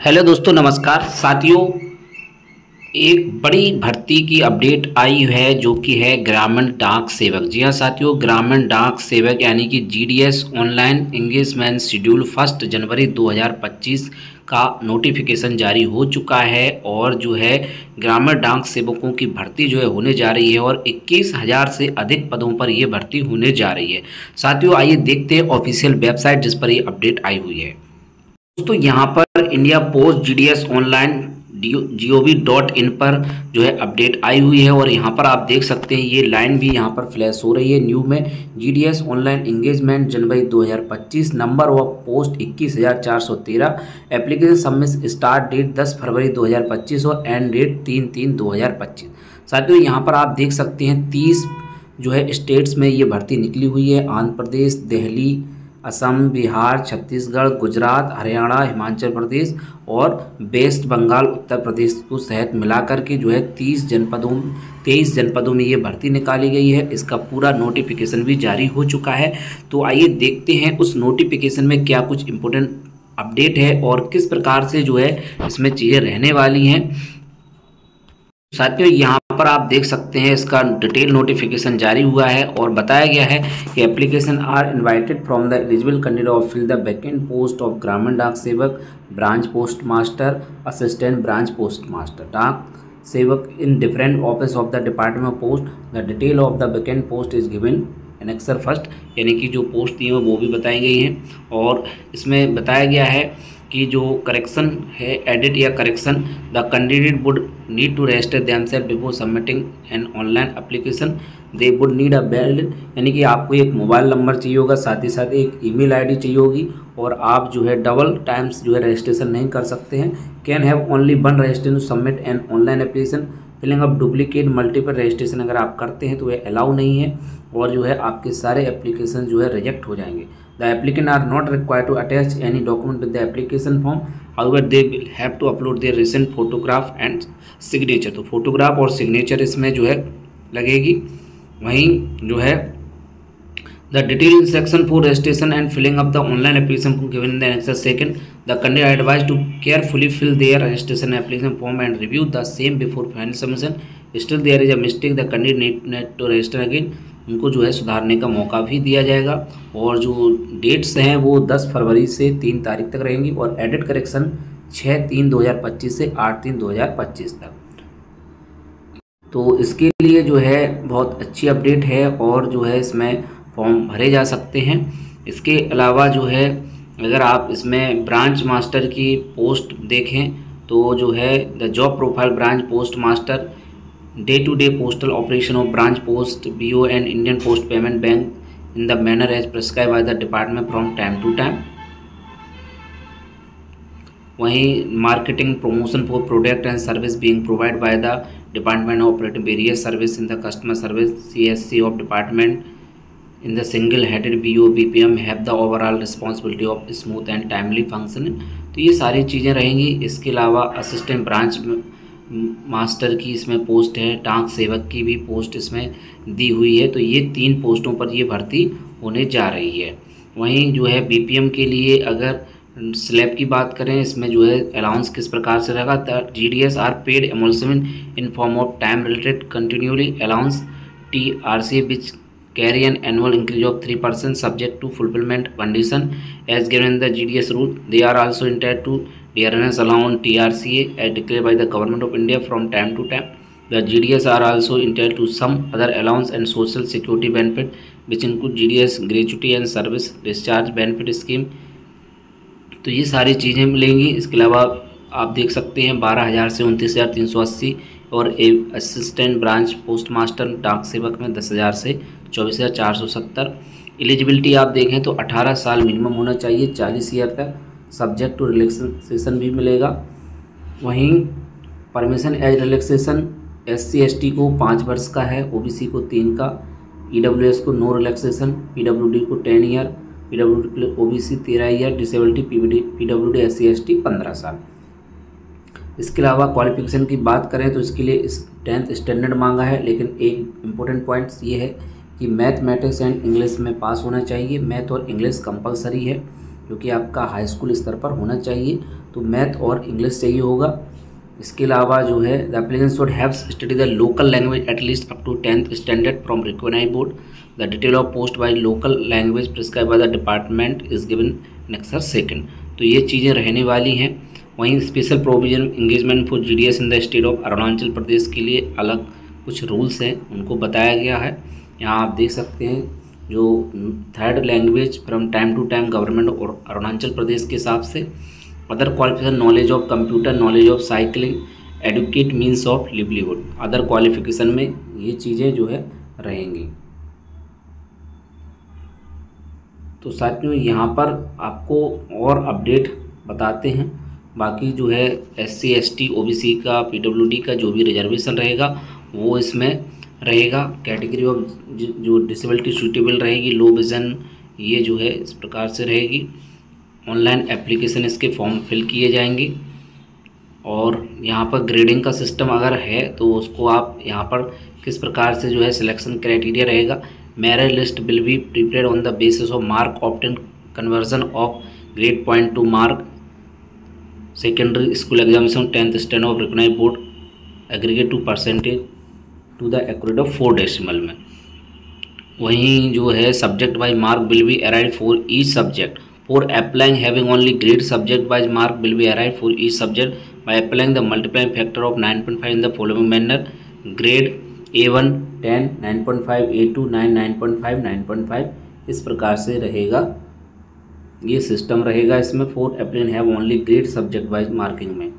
Hello दोस्तों, नमस्कार साथियों। एक बड़ी भर्ती की अपडेट आई है जो कि है ग्रामीण डाक सेवक। जी हाँ साथियों, ग्रामीण डाक सेवक यानी कि जीडीएस ऑनलाइन एंगेजमेंट शेड्यूल 1 जनवरी 2025 का नोटिफिकेशन जारी हो चुका है और जो है ग्रामीण डाक सेवकों की भर्ती जो है होने जा रही है और 21,000 से अधिक पदों पर ये भर्ती होने जा रही है। साथियों आइए देखते हैं ऑफिशियल वेबसाइट जिस पर ये अपडेट आई हुई है। दोस्तों यहाँ पर India post GDS online gov.in पर जो है अपडेट आई हुई है और यहाँ पर आप देख सकते हैं ये लाइन भी यहाँ पर फ्लैश हो रही है न्यू में। जीडीएस ऑनलाइन एंगेजमेंट जनवरी 2025, number of post 21,413, application submit start date 10 फरवरी 2025 और एंड डेट 3/3/2025। साथियों यहाँ पर आप देख सकते हैं 30 जो है स्टेट्स में ये भर्ती निकली हुई है। आंध्र प्रदेश, दिल्ली, असम, बिहार, छत्तीसगढ़, गुजरात, हरियाणा, हिमाचल प्रदेश और वेस्ट बंगाल, उत्तर प्रदेश को सहित मिलाकर के जो है 23 जनपदों में ये भर्ती निकाली गई है। इसका पूरा नोटिफिकेशन भी जारी हो चुका है। तो आइए देखते हैं उस नोटिफिकेशन में क्या कुछ इम्पोर्टेंट अपडेट है और किस प्रकार से जो है इसमें चीज़ें रहने वाली हैं। साथियों यहाँ पर आप देख सकते हैं इसका डिटेल नोटिफिकेशन जारी हुआ है और बताया गया है कि application are invited from the eligible candidate of fill the vacant post of Gramin Dak Sevak, branch post master, assistant branch post master, Dak Sevak in different office of the department of post. The detail of the vacant post is given annexure first, यानी कि जो post दी है वो भी बताई गई हैं और इसमें बताया गया है कि जो करेक्शन है, एडिट या correction, the candidate would need to register themselves before submitting an online application. They would need a valid, यानी कि आपको एक मोबाइल नंबर चाहिए होगा, साथ ही साथ एक ईमेल आईडी चाहिए होगी और आप जो है डबल टाइम्स जो है रजिस्ट्रेशन नहीं कर सकते हैं। Can have only one registration to submit an online application. Filling up duplicate multiple registration अगर आप करते हैं तो ये अलाउ नहीं है और जो है आपके सारे एप्लीकेशन जो है रिजेक्ट हो जाएंगे। The applicant are not required to attach any document with the application form. However, they will have to upload their recent photograph and signature. तो फोटोग्राफ और सिग्नेचर इसमें जो है लगेगी। वहीं जो है the detail instruction for registration and filling up the online application form given in the annexure second. The candidate are advised to carefully fill their registration application form and review the same before final submission. Still there is a mistake, the candidate need to register again. उनको जो है सुधारने का मौका भी दिया जाएगा और जो डेट्स हैं वो 10 फरवरी से 3 तारीख तक रहेंगी और एडिट करेक्शन 6/3/2025 से 8/3/2025 तक। तो इसके लिए जो है बहुत अच्छी अपडेट है और जो है इसमें फॉर्म भरे जा सकते हैं। इसके अलावा जो है अगर आप इसमें ब्रांच मास्टर की पोस्ट देखें तो जो है the job profile branch post master, day to day postal operation of branch post BO and Indian post payment bank in the manner as prescribe by the department from time to time. वहीं marketing promotion for product and service being provide by the department operating various service in the customer service CSC of department in the single headed BO BPM have the overall responsibility of smooth and timely functioning. तो ये सारी चीज़ें रहेंगी। इसके अलावा assistant branch master की इसमें post है, डाक सेवक की भी पोस्ट इसमें दी हुई है। तो ये 3 पोस्टों पर ये भर्ती होने जा रही है। वहीं जो है बीपीएम के लिए अगर स्लैब की बात करें, इसमें जो है अलाउंस किस प्रकार से रहेगा, GDS are paid emoluments in form of time related continuity allowance TRC which carry an annual increase of 3% subject to fulfillment condition as given in the GDS rule. They are also entitled to dearness allowance TRCA as declared by the Government of India from time to time. The GDS are also entitled to some other allowance and social security benefit which include GDS gratuity and service discharge benefit scheme. तो ये सारी चीज़ें मिलेंगी। इसके अलावा आप देख सकते हैं 12,000 से 29,380 और assistant branch post master Dak सेवक में 10,000 से 24,470। एलिजिबिलिटी आप देखें तो 18 साल मिनिमम होना चाहिए, 40 ईयर तक, सब्जेक्ट टू रिलैक्सेशन भी मिलेगा। वहीं permission age relaxation SC ST को 5 वर्ष का है, OBC को 3 का, EWS को नो रिलैक्सेशन, PWD को 10 year, PWD OBC 13 year, disability PWD SC ST 15 साल। इसके अलावा क्वालिफिकेशन की बात करें तो इसके लिए 10th स्टैंडर्ड मांगा है, लेकिन एक इम्पोर्टेंट पॉइंट्स ये है कि मैथमेटिक्स एंड इंग्लिश में पास होना चाहिए। मैथ और इंग्लिश कंपलसरी है। क्योंकि आपका हाई स्कूल स्तर पर होना चाहिए, तो मैथ और इंग्लिश चाहिए होगा। इसके अलावा जो है the applicant should have study the local language at least up to 10th standard from recognised board. The detail of post by local language prescribe by the department is given in annexure second. तो ये चीज़ें रहने वाली हैं। वहीं special provision engagement for GDS in the state of Arunachal Pradesh के लिए अलग कुछ रूल्स हैं, उनको बताया गया है। यहाँ आप देख सकते हैं जो third language from time to time government और अरुणाचल प्रदेश के हिसाब से। Other qualification knowledge of computer, knowledge of cycling, educate means of livelihood. Other qualification में ये चीज़ें जो है रहेंगी। तो साथियों यहाँ पर आपको और अपडेट बताते हैं। बाकी जो है SC ST OBC का PWD का जो भी रिजर्वेशन रहेगा वो इसमें रहेगा। कैटेगरी ऑफ जो डिसेबिलिटी सूटेबल रहेगी, लो विज़न, ये जो है इस प्रकार से रहेगी। ऑनलाइन एप्लीकेशन इसके फॉर्म फिल किए जाएंगे। और यहाँ पर ग्रेडिंग का सिस्टम अगर है तो उसको आप यहाँ पर किस प्रकार से जो है सिलेक्शन क्राइटेरिया रहेगा। Merit list will be prepared on the basis of mark obtain conversion of grade point to mark secondary school examination 10th standard of recognised board aggregate to percentage to the accurate of 4 decimal में। वहीं जो है subject wise mark will be arrive for each subject. For applying having only grade subject wise mark will be arrived for each subject by applying the multiplying factor of 9.5 in the following manner. Grade A1 10, 9.5, A2 9, 9.5, 9.5 इस प्रकार से रहेगा। ये system रहेगा इसमें। For applying have only grade subject wise marking में।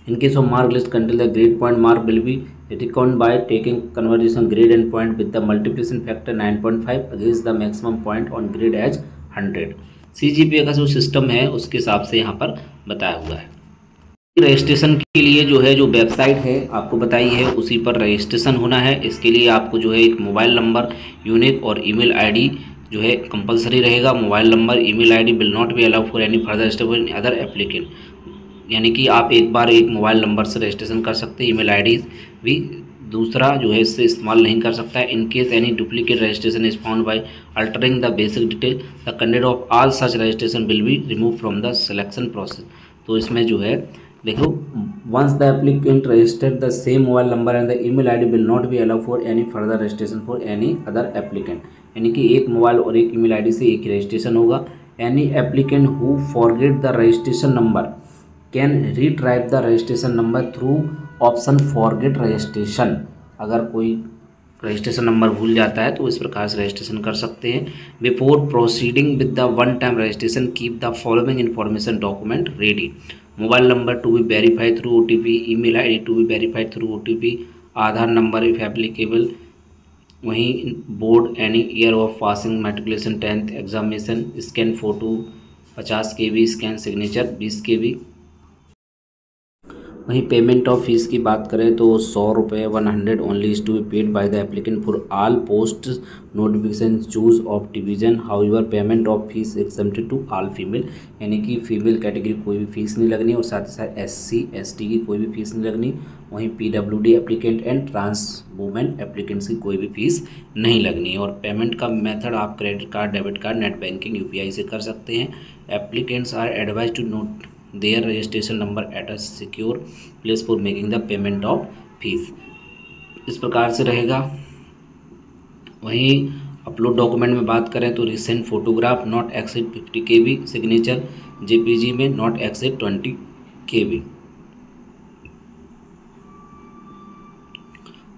In case of mark list contain the grade point mark will be reckoned by taking conversion grade and point with the multiplication factor 9.5 against the maximum point on grade as 100। CGPA का जो system है उसके हिसाब से यहाँ पर बताया हुआ है। रजिस्ट्रेशन के लिए जो है जो वेबसाइट है आपको बताई है उसी पर रजिस्ट्रेशन होना है। इसके लिए आपको जो है एक मोबाइल नंबर, यूनिक और ईमेल आईडी जो है कंपलसरी रहेगा। Mobile number, email ID will not be allow for any further registration in other applicant. यानी कि आप एक बार एक मोबाइल नंबर से रजिस्ट्रेशन कर सकते हैं, ईमेल आईडी भी दूसरा जो है इससे इस्तेमाल नहीं कर सकता है। In case any duplicate registration is found by altering the basic detail the candidate of all such registration will be remove from the selection process. तो इसमें जो है देखो, once the applicant registered the same mobile number and the email ID will not be allow for any further registration for any other applicant. यानी कि एक mobile और एक ईमेल आईडी से एक ही रजिस्ट्रेशन होगा। Any applicant who forget the registration number can retrieve the registration number through option forget registration. अगर कोई रजिस्ट्रेशन नंबर भूल जाता है तो इस प्रकार से रजिस्ट्रेशन कर सकते हैं। Before proceeding with the one time registration keep the following information document ready. Mobile number to be verified through OTP, email ID to be verified through OTP, Aadhaar number if applicable. वहीं board any year of passing matriculation 10th examination. Scan photo 50 KB, scan signature 20 KB। वहीं payment of fees की बात करें तो 100 रुपये 100 only is to be paid by the applicant for all post notification choose of division. However payment of fees excepted to all female. यानी कि female category कोई भी फीस नहीं लगनी और साथ ही साथ SC ST की कोई भी फीस नहीं लगनी। वहीं PWD applicant and trans women applicants की कोई भी फीस नहीं लगनी। और पेमेंट का मेथड आप credit card, debit card, net banking, UPI से कर सकते हैं। Applicants are advise to note their registration number at a secure place for making the payment of fees। इस प्रकार से रहेगा। वहीं अपलोड डॉक्यूमेंट में बात करें तो recent photograph not exceed 50 KB, signature JPG में नॉट एक्सीड 20 KB।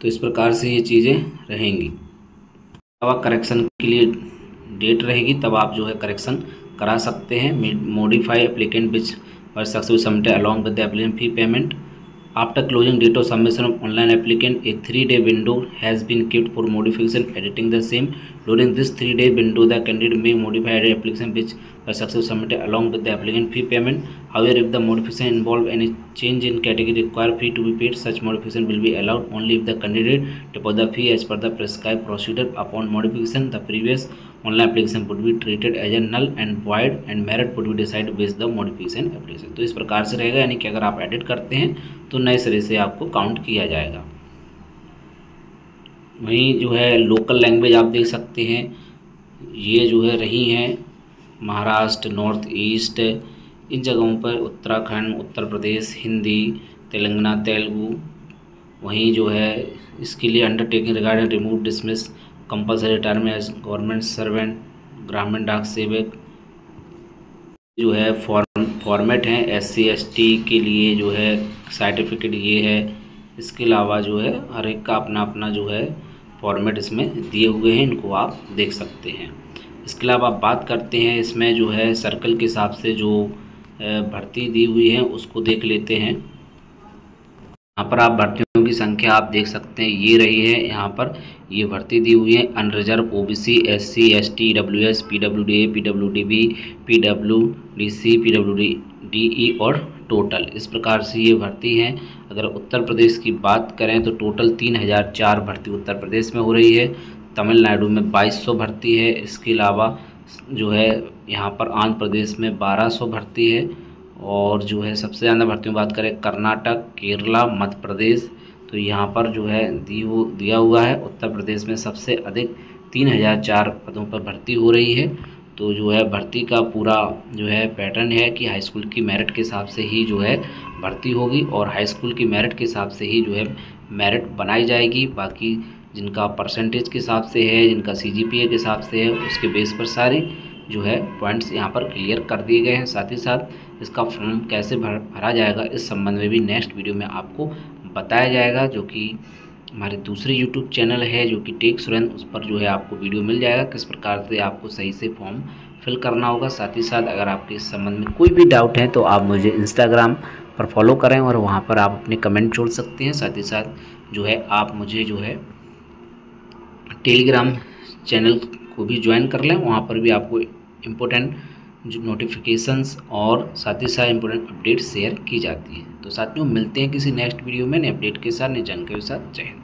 तो इस प्रकार से ये चीज़ें रहेंगी। अब करेक्शन के लिए डेट रहेगी तब आप जो है करेक्शन करा सकते हैं। मॉडिफाई एप्लीकेंट विच और successful submitted along with the applicant fee payment. After closing date of submission of online applicant a 3-day window has been kept for modification editing the same. During this 3-day window the candidate may modify edit application which were successfully submitted along with the applicant fee payment. However, if the modification involve any change in category require fee to be paid, such modification will be allowed only if the candidate deposit the fee as per the prescribed procedure. Upon modification, the previous online application would be treated as a null and void and merit would be decided based the modification application। तो इस प्रकार से रहेगा। यानी कि अगर आप edit करते हैं तो नए सिरे से आपको काउंट किया जाएगा। वहीं जो है लोकल लैंग्वेज आप देख सकते हैं, ये जो है रही हैं महाराष्ट्र, नॉर्थ ईस्ट, इन जगहों पर उत्तराखंड, उत्तर प्रदेश हिंदी, तेलंगाना तेलुगु। वहीं जो है इसके लिए undertaking regarding remove dismiss compulsory term as government servant, Gramin Dak सेवक जो है फॉर्मेट है। SC ST के लिए जो है सर्टिफिकेट ये है। इसके अलावा जो है हर एक का अपना अपना जो है फॉर्मेट इसमें दिए हुए हैं, इनको आप देख सकते हैं। इसके अलावा आप बात करते हैं इसमें जो है सर्कल के हिसाब से जो भर्ती दी हुई है उसको देख लेते हैं। यहाँ पर आप भर्तियों की संख्या आप देख सकते हैं, ये रही है। यहाँ पर ये भर्ती दी हुई है unreserve OBC, SC ST, WS, PWDA, PWDB, PWDC, PWDE और टोटल, इस प्रकार से ये भर्ती है। अगर उत्तर प्रदेश की बात करें तो टोटल 3004 भर्ती उत्तर प्रदेश में हो रही है। तमिलनाडु में 2200 भर्ती है। इसके अलावा जो है यहाँ पर आंध्र प्रदेश में 1200 भर्ती है। और जो है सबसे ज़्यादा भर्तियों की बात करें कर्नाटक, केरला, मध्य प्रदेश, तो यहाँ पर जो है दिया हुआ है उत्तर प्रदेश में सबसे अधिक 3004 पदों पर भर्ती हो रही है। तो जो है भर्ती का पूरा जो है पैटर्न है कि हाई स्कूल की मेरिट के हिसाब से ही जो है भर्ती होगी और हाई स्कूल की मेरिट के हिसाब से ही जो है मेरिट बनाई जाएगी। बाकी जिनका परसेंटेज के हिसाब से है, जिनका CGPA के हिसाब से है, उसके बेस पर सारी जो है पॉइंट्स यहाँ पर क्लियर कर दिए गए हैं। साथ ही साथ इसका फॉर्म कैसे भरा जाएगा इस संबंध में भी नेक्स्ट वीडियो में आपको बताया जाएगा, जो कि हमारे दूसरे YouTube चैनल है जो कि टेक सुरेंद्र, उस पर जो है आपको वीडियो मिल जाएगा किस प्रकार से आपको सही से फॉर्म फिल करना होगा। साथ ही साथ अगर आपके इस संबंध में कोई भी डाउट है तो आप मुझे इंस्टाग्राम पर फॉलो करें और वहाँ पर आप अपने कमेंट छोड़ सकते हैं। साथ ही साथ जो है आप मुझे जो है टेलीग्राम चैनल को भी ज्वाइन कर लें, वहाँ पर भी आपको इम्पोर्टेंट जो नोटिफिकेशंस और साथ ही साथ इम्पोर्टेंट अपडेट शेयर की जाती हैं। तो साथियों मिलते हैं किसी नेक्स्ट वीडियो में नए अपडेट के साथ, नई जानकारी के साथ। जय हिंद।